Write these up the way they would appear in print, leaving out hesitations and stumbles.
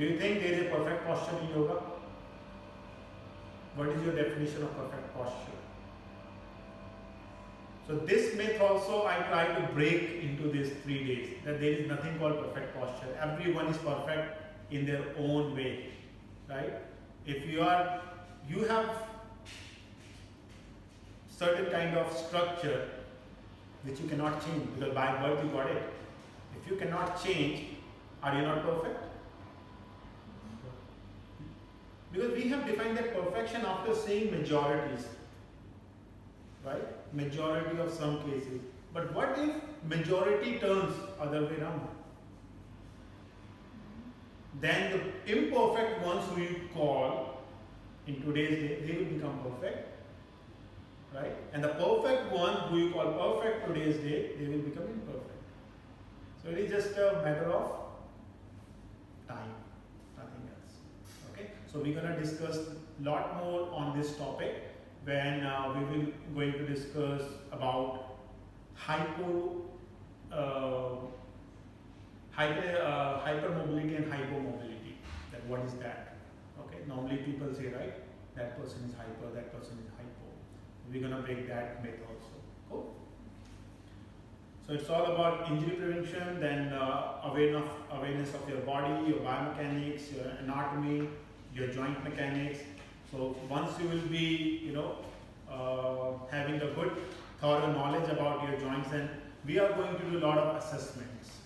Do you think there is a perfect posture in yoga? What is your definition of perfect posture? So this myth also I try to break into these 3 days, that there is nothing called perfect posture. Everyone is perfect in their own way, right? If you have certain kind of structure which you cannot change, because by birth you got it. If you cannot change, are you not perfect? Because we have defined that perfection after saying majorities, right? Majority of some cases. But what if majority turns other way around? Then the imperfect ones who you call in today's day, they will become perfect, right? And the perfect one who you call perfect today's day, they will become imperfect. So it is just a matter of time, nothing else. Okay? So we're going to discuss a lot more on this topic when we will going to discuss about hypermobility and hypomobility. That what is that? Okay, normally people say, right, that person is hyper, that person is hypo. We're gonna break that myth also. Cool. So it's all about injury prevention, then awareness of your body, your biomechanics, your anatomy, your joint mechanics. So once you will be, having a good thorough knowledge about your joints, and we are going to do a lot of assessments.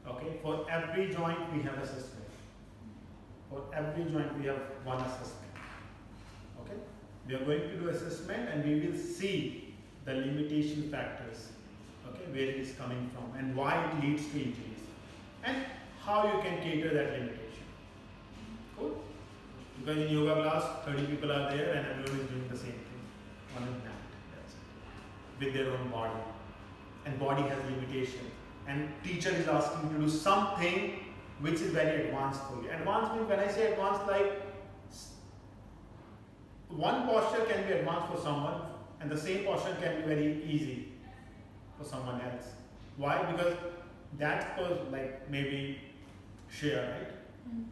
Okay, for every joint we have assessment. For every joint we have one assessment. Okay, we are going to do assessment and we will see the limitation factors. Okay, where it is coming from and why it leads to injuries and how you can cater that limitation. Cool. Because in yoga class, 30 people are there and everyone is doing the same thing. One is that. That's it. With their own body. And body has limitation. And teacher is asking you to do something which is very advanced for you. Advanced means, when I say advanced, like one posture can be advanced for someone and the same posture can be very easy for someone else. Why? Because that person, like maybe Shreya, right?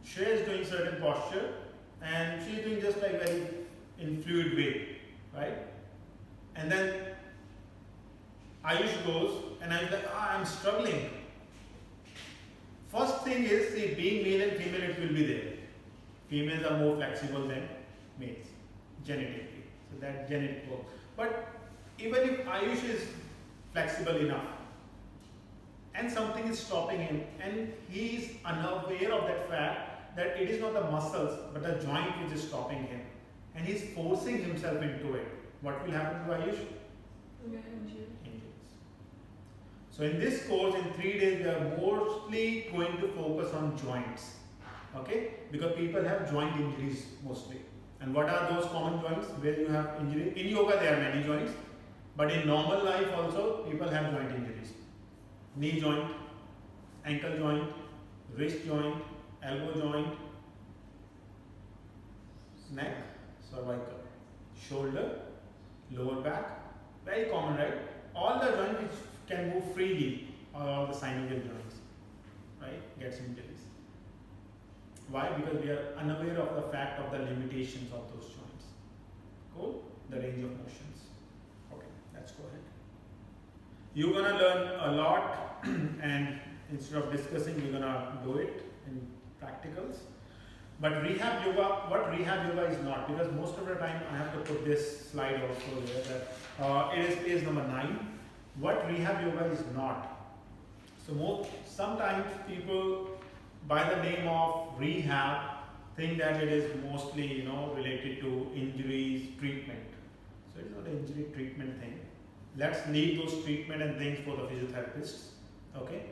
Shreya is doing certain posture and she is doing just like very in fluid way, right? And then Ayush goes and I'm like, I'm struggling. First thing is, see, being male and female, it will be there. Females are more flexible than males, genetically. So that genetic works. But even if Ayush is flexible enough and something is stopping him and he is unaware of that fact that it is not the muscles but the joint which is stopping him and he is forcing himself into it, what will happen to Ayush? Injuries. So in this course, in 3 days, we are mostly going to focus on joints. Okay? Because people have joint injuries mostly. And what are those common joints where you have injury? In yoga there are many joints. But in normal life also, people have joint injuries. Knee joint, ankle joint, wrist joint, elbow joint, neck, cervical, shoulder, lower back. Very common, right? All the joints which can move freely are all the synovial joints, right? Gets injuries. Why? Because we are unaware of the fact of the limitations of those joints. Cool? The range of motions. Let's go ahead. You're gonna learn a lot and instead of discussing, you're gonna do it in practicals. But rehab yoga, what rehab yoga is not, because most of the time I have to put this slide also there that it is page number 9. What rehab yoga is not. So sometimes people by the name of rehab think that it is mostly related to injuries, treatment. So it's not an injury treatment thing. Let's leave those treatment and things for the physiotherapists. Okay?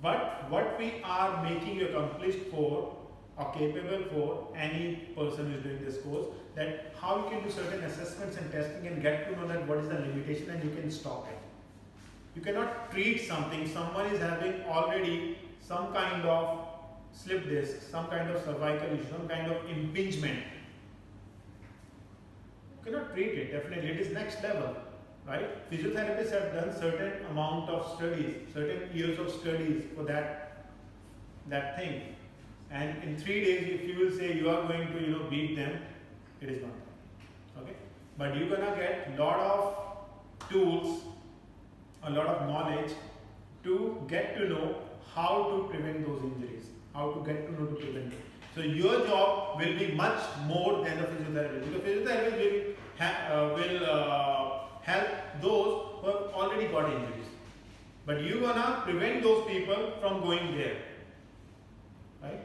But what we are making you accomplished for or capable for any person who is doing this course, that how you can do certain assessments and testing and get to know that what is the limitation and you can stop it. You cannot treat something, someone is having already some kind of slip disc, some kind of cervical issue, some kind of impingement. You cannot treat it, definitely, it is next level. Right? Physiotherapists have done certain amount of studies, certain years of studies for that thing. and in 3 days if you will say you are going to beat them, it is not done. Okay, but you're gonna get lot of tools, a lot of knowledge to get to know how to prevent those injuries, how to get to know to prevent it. So your job will be much more than the physiotherapist. The physiotherapist will help those who have already got injuries, but you're gonna prevent those people from going there, right?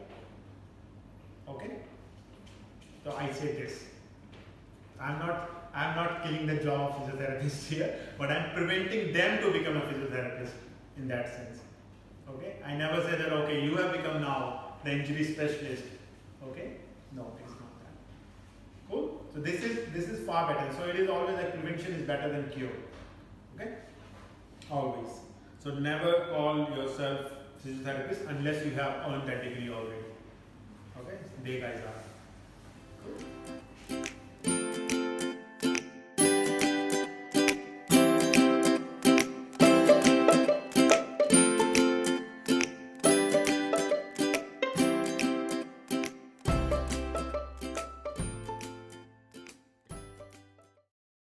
Okay. So I say this. I'm not killing the job of physiotherapist here, but I'm preventing them to become a physiotherapist in that sense. Okay. I never said that okay, you have become now the injury specialist. Okay. No, it's not that. Cool. So this is far better. So it is always like prevention is better than cure. Okay. Always. So never call yourself physiotherapist unless you have earned that degree already. Okay. They guys are. Cool.